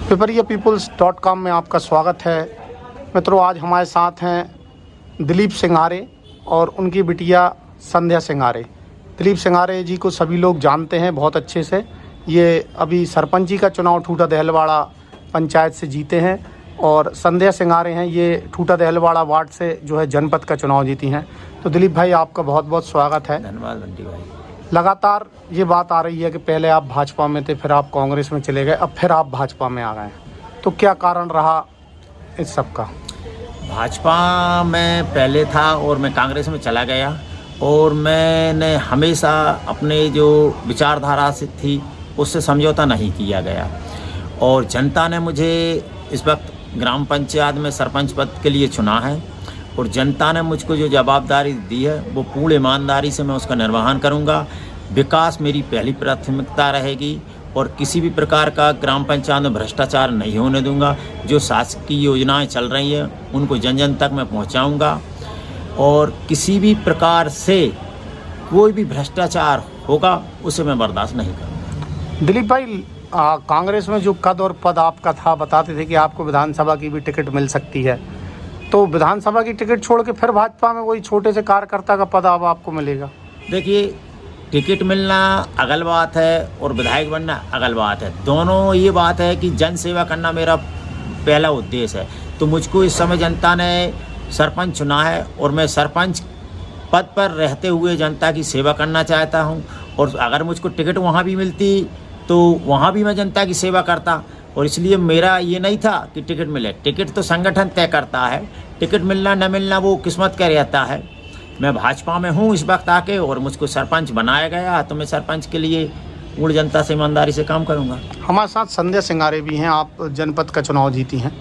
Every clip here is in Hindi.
PipariyaPeoples.com में आपका स्वागत है। मित्रों, आज हमारे साथ हैं दिलीप सिंघारे और उनकी बिटिया संध्या सिंघारे। दिलीप सिंघारे जी को सभी लोग जानते हैं बहुत अच्छे से। ये अभी सरपंची का चुनाव ठूटा दहलवाड़ा पंचायत से जीते हैं और संध्या सिंघारे हैं, ये ठूटा दहलवाड़ा वार्ड से जो है जनपद का चुनाव जीती हैं। तो दिलीप भाई, आपका बहुत बहुत स्वागत है। धन्यवाद बंटी भाई। लगातार ये बात आ रही है कि पहले आप भाजपा में थे, फिर आप कांग्रेस में चले गए, अब फिर आप भाजपा में आ गए, तो क्या कारण रहा इस सब का? भाजपा में पहले था और मैं कांग्रेस में चला गया और मैंने हमेशा अपने जो विचारधारा से थी उससे समझौता नहीं किया गया और जनता ने मुझे इस वक्त ग्राम पंचायत में सरपंच पद के लिए चुना है और जनता ने मुझको जो जवाबदारी दी है वो पूर्ण ईमानदारी से मैं उसका निर्वहन करूंगा। विकास मेरी पहली प्राथमिकता रहेगी और किसी भी प्रकार का ग्राम पंचायत में भ्रष्टाचार नहीं होने दूंगा। जो शासकीय योजनाएं चल रही हैं उनको जन जन तक मैं पहुंचाऊंगा और किसी भी प्रकार से कोई भी भ्रष्टाचार होगा उसे मैं बर्दाश्त नहीं करूँगा। दिलीप भाई, कांग्रेस में जो कद और पद आपका था, बताते थे कि आपको विधानसभा की भी टिकट मिल सकती है, तो विधानसभा की टिकट छोड़ के फिर भाजपा में वही छोटे से कार्यकर्ता का पद अब आपको मिलेगा? देखिए, टिकट मिलना अगल बात है और विधायक बनना अगल बात है। दोनों ये बात है कि जन सेवा करना मेरा पहला उद्देश्य है। तो मुझको इस समय जनता ने सरपंच चुना है और मैं सरपंच पद पर रहते हुए जनता की सेवा करना चाहता हूँ और अगर मुझको टिकट वहाँ भी मिलती तो वहाँ भी मैं जनता की सेवा करता। और इसलिए मेरा ये नहीं था कि टिकट मिले, टिकट तो संगठन तय करता है, टिकट मिलना न मिलना वो किस्मत का रहता है। मैं भाजपा में हूँ इस वक्त आके और मुझको सरपंच बनाया गया तो मैं सरपंच के लिए पूर्ण जनता से ईमानदारी से काम करूँगा। हमारे साथ संध्या सिंघारे भी हैं, आप जनपद का चुनाव जीती हैं।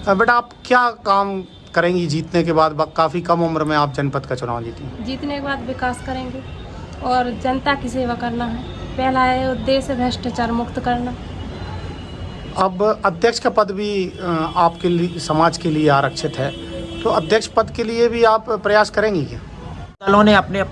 बेटा, आप क्या काम करेंगी जीतने के बाद? काफ़ी कम उम्र में आप जनपद का चुनाव जीती हैं। जीतने के बाद विकास करेंगे और जनता की सेवा करना है। पहला है उद्देश्य भ्रष्टाचार मुक्त करना। अब अध्यक्ष का पद भी आपके लिए, समाज के लिए आरक्षित है, तो अध्यक्ष पद के लिए भी आप प्रयास करेंगी क्या? दलों ने अपने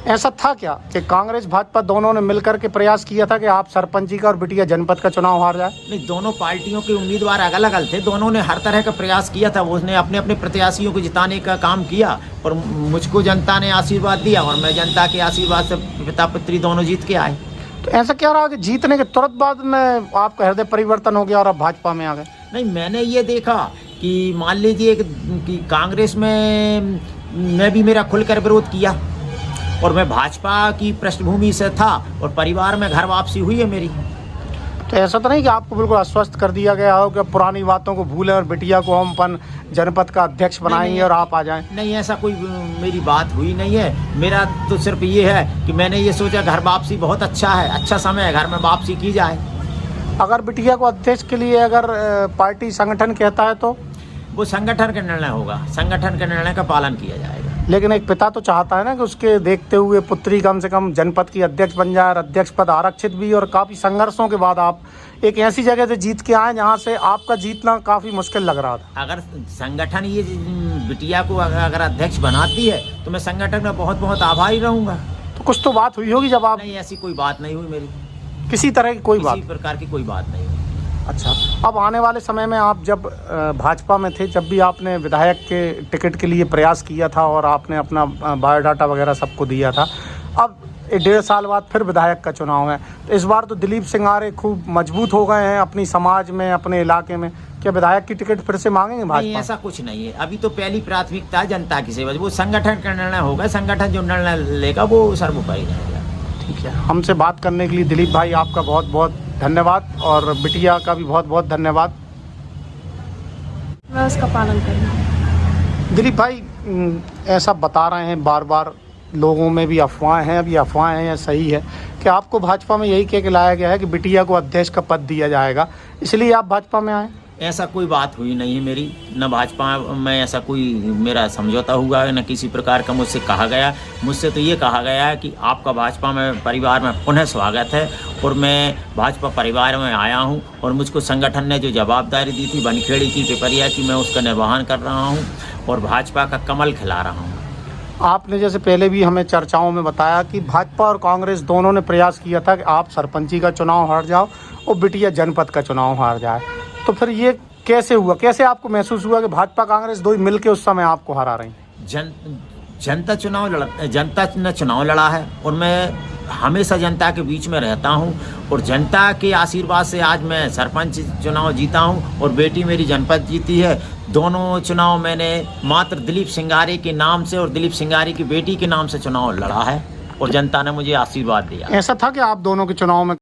ऐसा था क्या कि कांग्रेस भाजपा दोनों ने मिलकर के प्रयास किया था कि आप सरपंची का और बिटिया जनपद का चुनाव हार जाए? नहीं, दोनों पार्टियों के उम्मीदवार अलग अलग थे, दोनों ने हर तरह का प्रयास किया था। उसने अपने अपने प्रत्याशियों को जिताने का काम किया और मुझको जनता ने आशीर्वाद दिया और मैं जनता के आशीर्वाद से पिता पुत्री दोनों जीत के आए। तो ऐसा क्या रहा कि जीतने के तुरंत बाद में आपका हृदय परिवर्तन हो गया और आप भाजपा में आ गए? नहीं, मैंने ये देखा कि मान लीजिए कि कांग्रेस में मैं भी मेरा खुलकर विरोध किया और मैं भाजपा की पृष्ठभूमि से था और परिवार में घर वापसी हुई है मेरी। तो ऐसा तो नहीं कि आपको बिल्कुल आश्वस्त कर दिया गया हो कि पुरानी बातों को भूलें और बिटिया को हम अपन जनपद का अध्यक्ष बनाएंगे और आप आ जाएं? नहीं, ऐसा कोई मेरी बात हुई नहीं है। मेरा तो सिर्फ ये है कि मैंने ये सोचा घर वापसी बहुत अच्छा है, अच्छा समय है, घर में वापसी की जाए। अगर बिटिया को अध्यक्ष के लिए अगर पार्टी संगठन कहता है तो वो संगठन का निर्णय होगा, संगठन के निर्णय का पालन किया जाएगा। लेकिन एक पिता तो चाहता है ना कि उसके देखते हुए पुत्री कम से कम जनपद की अध्यक्ष बन जाए, अध्यक्ष पद आरक्षित भी, और काफ़ी संघर्षों के बाद आप एक ऐसी जगह से जीत के आए जहां से आपका जीतना काफ़ी मुश्किल लग रहा था। अगर संगठन ये बिटिया को अगर अध्यक्ष बनाती है तो मैं संगठन में बहुत बहुत आभारी रहूँगा। तो कुछ तो बात हुई होगी जब आप? नहीं, ऐसी कोई बात नहीं हुई मेरी, किसी तरह की कोई बात, किसी प्रकार की कोई बात नहीं हुई। अच्छा, अब आने वाले समय में आप जब भाजपा में थे, जब भी आपने विधायक के टिकट के लिए प्रयास किया था और आपने अपना बायोडाटा वगैरह सबको दिया था, अब 1.5 साल बाद फिर विधायक का चुनाव है, तो इस बार तो दिलीप सिंघारे खूब मजबूत हो गए हैं अपनी समाज में, अपने इलाके में, क्या विधायक की टिकट फिर से मांगेंगे भाजपा? नहीं, ऐसा कुछ नहीं है। अभी तो पहली प्राथमिकता है जनता की सेवा। वो संगठन का निर्णय होगा, संगठन जो निर्णय लेगा वो सर्वोपरि रहेगा। ठीक है, हमसे बात करने के लिए दिलीप भाई आपका बहुत बहुत धन्यवाद और बिटिया का भी बहुत बहुत धन्यवाद। मैं उसका पालन करूँगी। दिलीप भाई, ऐसा बता रहे हैं बार बार, लोगों में भी अफवाहें हैं, अभी अफवाहें हैं या सही है कि आपको भाजपा में यही कह के लाया गया है कि बिटिया को अध्यक्ष का पद दिया जाएगा, इसलिए आप भाजपा में आए? ऐसा कोई बात हुई नहीं है मेरी, न भाजपा में ऐसा कोई मेरा समझौता हुआ है, न किसी प्रकार का मुझसे कहा गया। मुझसे तो ये कहा गया है कि आपका भाजपा में परिवार में पुनः स्वागत है और मैं भाजपा परिवार में आया हूं और मुझको संगठन ने जो जवाबदारी दी थी बनखेड़ी की, पिपरिया की, मैं उसका निर्वहन कर रहा हूं और भाजपा का कमल खिला रहा हूँ। आपने जैसे पहले भी हमें चर्चाओं में बताया कि भाजपा और कांग्रेस दोनों ने प्रयास किया था कि आप सरपंची का चुनाव हार जाओ और बिटिया जनपद का चुनाव हार जाए। तो फिर ये कैसे हुआ, कैसे आपको महसूस हुआ कि भाजपा कांग्रेस दो ही मिलके उस समय आपको हरा रही? जनता ने चुनाव लड़ा है और मैं हमेशा जनता के बीच में रहता हूं और जनता के आशीर्वाद से आज मैं सरपंच चुनाव जीता हूं और बेटी मेरी जनपद जीती है। दोनों चुनाव मैंने मात्र दिलीप सिंघारे के नाम से और दिलीप सिंघारे की बेटी के नाम से चुनाव लड़ा है और जनता ने मुझे आशीर्वाद दिया। ऐसा था कि आप दोनों के चुनाव में